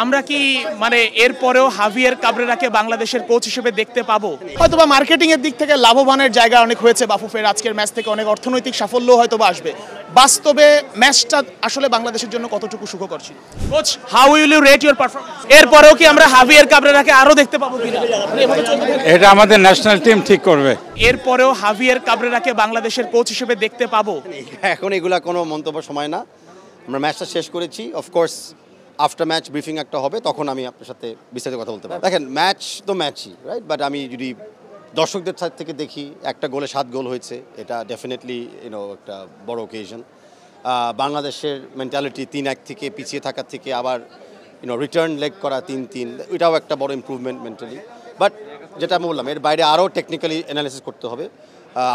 আমরা কি মানে এরপরেও হাভিয়ের কাবরেরাকে বাংলাদেশের কোচ হিসেবে দেখতে পাবো? হয়তোবা মার্কেটিং এর দিক থেকে লাভবানের জায়গা অনেক হয়েছে বাফুফের, আজকের ম্যাচ থেকে অনেক অর্থনৈতিক সাফল্য হয়তোবা আসবে। বাস্তবে ম্যাচটা আসলে বাংলাদেশের জন্য কতটুকু সুখকর ছিল? Coach, how will you rate your performance? এরপরেও কি আমরা হাভিয়ের কাবরেরাকে আরো দেখতে পাবো কিনা? এটা আমাদের ন্যাশনাল টিম ঠিক করবে। এরপরেও হাভিয়ের কাবরেরাকে বাংলাদেশের কোচ হিসেবে দেখতে পাবো? এখন এগুলা কোনো মন্তব্য সময় না, আমরা ম্যাচটা শেষ করেছি। অফকোর্স আফটার ম্যাচ ব্রিফিং একটা হবে, তখন আমি আপনার সাথে বিস্তারিত কথা বলতে পারবো। দেখেন, ম্যাচ তো ম্যাচই, রাইট, বাট আমি যদি দর্শকদের সাইড থেকে দেখি, একটা গোলে 7 গোল হয়েছে, এটা ডেফিনেটলি একটা বড় ওকেশন। বাংলাদেশের মেন্টালিটি 3-1 থেকে পিছিয়ে থাকার থেকে আবার রিটার্ন লেগ করা 3-3, এটাও একটা বড় ইম্প্রুভমেন্ট মেন্টালি। বাট যেটা আমি বললাম, এর বাইরে আরও টেকনিক্যালি অ্যানালিসিস করতে হবে,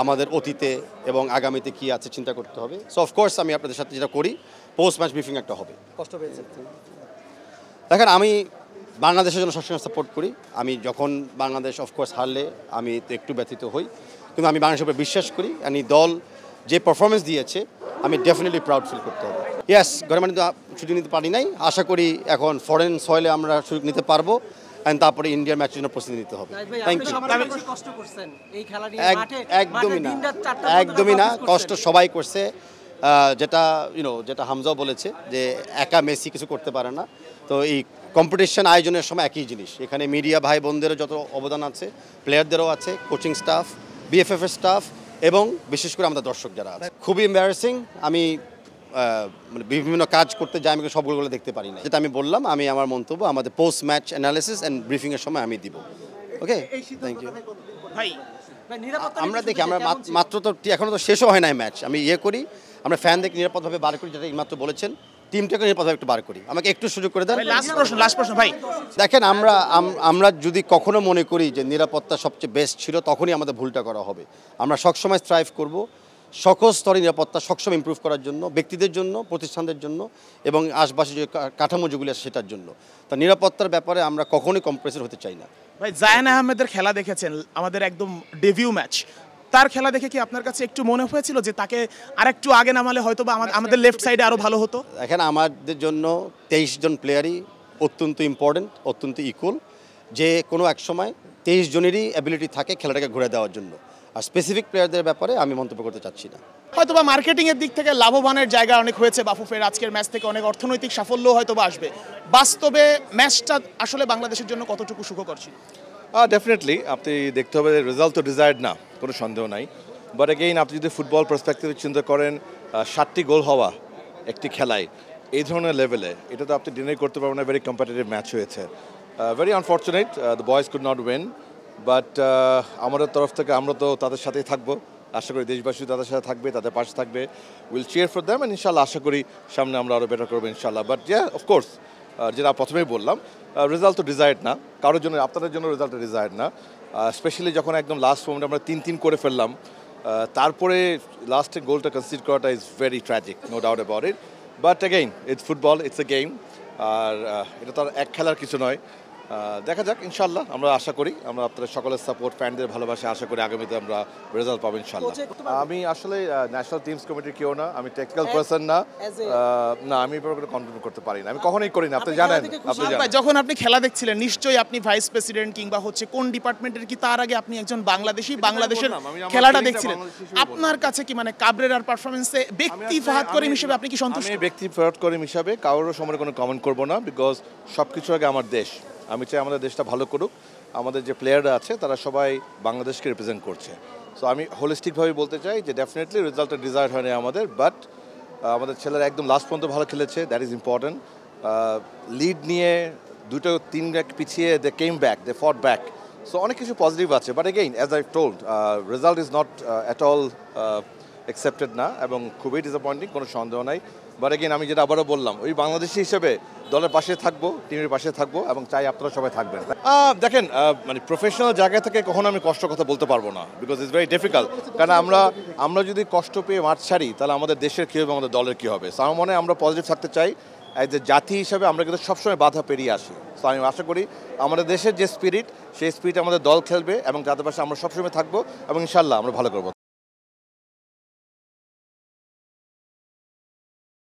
আমাদের অতীতে এবং আগামীতে কী আছে চিন্তা করতে হবে। সো অফকোর্স আমি আপনাদের সাথে যেটা করি, পোস্ট ম্যাচ ব্রিফিং একটা হবে। কষ্ট পেয়েছে দেখেন, আমি বাংলাদেশের জন্য সবসময় সাপোর্ট করি। আমি যখন বাংলাদেশ অফকোর্স হারলে আমি তো একটু ব্যথিত হই, কিন্তু আমি বাংলাদেশের উপরে বিশ্বাস করি। এই দল যে পারফরমেন্স দিয়েছে, আমি ডেফিনেটলি প্রাউড ফিল করতে হবে। ইয়েস, ঘরে মানে তো সুযোগ নিতে পারি নাই, আশা করি এখন ফরেন সয়েলে আমরা সুযোগ নিতে পারবো, তারপরে ইন্ডিয়ার ম্যাচের জন্য প্রস্তুতি নিতে হবে। Thank you. একদমই না, একদমই না, কষ্ট সবাই করছে। যেটা হামজাও বলেছে যে একা মেসি কিছু করতে পারে না। তো এই কম্পিটিশন আয়োজনের সময় একই জিনিস, এখানে মিডিয়া ভাই বোনদেরও যত অবদান আছে, প্লেয়ারদেরও আছে, কোচিং স্টাফ, বিএফএফ এর স্টাফ এবং বিশেষ করে আমাদের দর্শক যারা আছে। খুবই এম্বারাসিং। আমি মানে বিভিন্ন কাজ করতে যাই, আমি সবগুলো দেখতে পারি না। যেটা আমি বললাম, আমি আমার মন্তব্য আমাদের পোস্ট ম্যাচ অ্যানালিসিস অ্যান্ড ব্রিফিংয়ের সময় আমি দিব। ওকে, থ্যাংক ইউ। ভাই আমরা দেখি, আমরা মাত্র তো এখনও তো শেষও হয় নাই ম্যাচ। আমি করি, আমরা ফ্যানদেরকে নিরাপদভাবে বার করি, যেটা এইমাত্র বলেছেন, টিমটাকে নিরাপদভাবে একটু বার করি। আমাকে একটু সুযোগ করে দেন। লাস্ট প্রশ্ন ভাই। দেখেন, আমরা যদি কখনো মনে করি যে নিরাপত্তা সবচেয়ে বেস্ট ছিল, তখনই আমাদের ভুলটা করা হবে। আমরা সবসময় স্ট্রাইভ করব সকল স্তরে নিরাপত্তা সবসময় ইমপ্রুভ করার জন্য, ব্যক্তিদের জন্য, প্রতিষ্ঠানদের জন্য এবং আশপাশে যে কাঠামো যেগুলি আছে সেটার জন্য। তা নিরাপত্তার ব্যাপারে আমরা কখনোই কম্প্রেসার হতে চাই না। ভাই, জায়ান আহমেদের খেলা দেখেছেন, আমাদের একদম ডেবিউ ম্যাচ। তার খেলা দেখে কি আপনার কাছে একটু মনে হয়েছিল যে তাকে আরেকটু আগে নামালে হয়তো বা আমাদের লেফট সাইডে আরো ভালো হতো? এখন আমাদের জন্য 23 জন প্লেয়ারই অত্যন্ত ইম্পর্টেন্ট, অত্যন্ত ইকুয়াল। যে কোনো এক সময় 23 জনেরই অ্যাবিলিটি থাকে খেলাটাকে ঘুরে দেওয়ার জন্য। আর স্পেসিফিক প্লেয়ারদের ব্যাপারে আমি মন্তব্য করতে চাচ্ছি না। হয়তোবা মার্কেটিং এর দিক থেকে লাভবানের জায়গা অনেক হয়েছে বাফুফের, আজকের ম্যাচ থেকে অনেক অর্থনৈতিক সাফল্য হয়তোবা আসবে। বাস্তবে ম্যাচটা আসলে বাংলাদেশের জন্য কতটুকু সুখকর ছিল? ডেফিনেটলি আপনি দেখতে হবে, রেজাল্ট তো ডিজায়ার্ড না, কোনো সন্দেহ নাই। বাট এগেইন আপনি যদি ফুটবল পার্সপেক্টিভে চিন্তা করেন, 7টি গোল হওয়া একটি খেলায় এই ধরনের লেভেলে, এটা তো আপনি ডিনাই করতে পারবেন না। ভেরি কম্পিটিটিভ ম্যাচ হয়েছে। Very unfortunate the boys could not win, but আমাদের তরফ থেকে আমরা তো তাদের সাথেই থাকবো। আশা করি দেশবাসী তাদের সাথে থাকবে, তাদের পাশে থাকবে। উইল চিয়ার ফর দ্যাম, ইনশাল্লাহ আশা করি সামনে আমরা আরও বেটার করবো ইনশাল্লাহ। বাট অফকোর্স যেটা প্রথমেই বললাম, রেজাল্ট তো ডিজায়ার্ড না, কারোর জন্য, আপনাদের জন্য রেজাল্টটা ডিজায়ার্ড না। স্পেশালি যখন একদম লাস্ট মোমেন্ট আমরা 3-3 করে ফেললাম, তারপরে লাস্টে গোলটা কনসিড করাটা is very tragic, no doubt about it. But again it's football, it's a game. আর এটা তো আর এক খেলার কিছু নয়। দেখা যাক, ইনশাল্লাহ আমরা আশা করি, আমরা আপনাদের সকলের সাপোর্ট, ফ্যানদের ভালোবাসা আশা করি আগামীতে আমরা রেজাল্ট পাবো ইনশাল্লাহ। আমি আসলে ন্যাশনাল টিমস কমিটির কেউ না, আমি টেকনিক্যাল পারসন না, আমি এবার কোনো কন্ট্রিবিউট করতে পারি না, আমি কখনোই করি না, আপনি জানেন। যখন আপনি খেলা দেখছিলেন, নিশ্চয়ই আপনি ভাইস প্রেসিডেন্ট কিংবা কোন ডিপার্টমেন্টের কি, তার আগে আপনি একজন বাংলাদেশের খেলাটা দেখছিলেন, আপনার কাছে কি মানে কাবরেরার পারফরমেন্সে ব্যক্তি ফাহাদ করিম হিসেবে আপনি কি সন্তুষ্ট? আমি ব্যক্তি ফাহাদ করিম হিসাবে কারোর সম্পর্কে কোনো কমেন্ট করবো না, বিকজ সব কিছু আগে আমার দেশ। আমি চাই আমাদের দেশটা ভালো করুক, আমাদের যে প্লেয়াররা আছে তারা সবাই বাংলাদেশকে রিপ্রেজেন্ট করছে। সো আমি হোলিস্টিকভাবে বলতে চাই যে ডেফিনেটলি রেজাল্টটা ডিজায়ার্ড হয়নি আমাদের, বাট আমাদের ছেলেরা একদম লাস্ট পর্যন্ত ভালো খেলেছে, দ্যাট ইজ ইম্পর্টেন্ট। লিড নিয়ে 2-3 পিছিয়ে দে কেম ব্যাক, দে ফট ব্যাক। সো অনেক কিছু পজিটিভ আছে, but again as I told, result is not at all accepted না, এবং খুবই ডিসঅ্যাপয়েন্টিং, কোনো সন্দেহ নাই। বাট এগেইন আমি যেটা আবারও বললাম, ওই বাংলাদেশি হিসেবে দলের পাশে থাকবো, টিমের পাশে থাকবো, এবং চাই আপনারা সবাই থাকবেন। দেখেন, মানে প্রফেশনাল জায়গা থেকে কখনো আমি কষ্ট কথা বলতে পারবো না, বিকজ ইটস ভেরি ডিফিকাল্ট। কারণ আমরা যদি কষ্ট পেয়ে মাঠ ছাড়ি, তাহলে আমাদের দেশের কী হবে, আমাদের দলের কী হবে। সো আমার মনে হয় আমরা পজিটিভ থাকতে চাই। অ্যাজ এ জাতি হিসাবে আমরা কিন্তু সবসময় বাধা পেরিয়ে আসি। সো আমি আশা করি আমাদের দেশের যে স্পিরিট, সেই স্পিরিট আমাদের দল খেলবে এবং তাদের পাশে আমরা সবসময় থাকবো, এবং ইনশাল্লাহ আমরা ভালো করবো।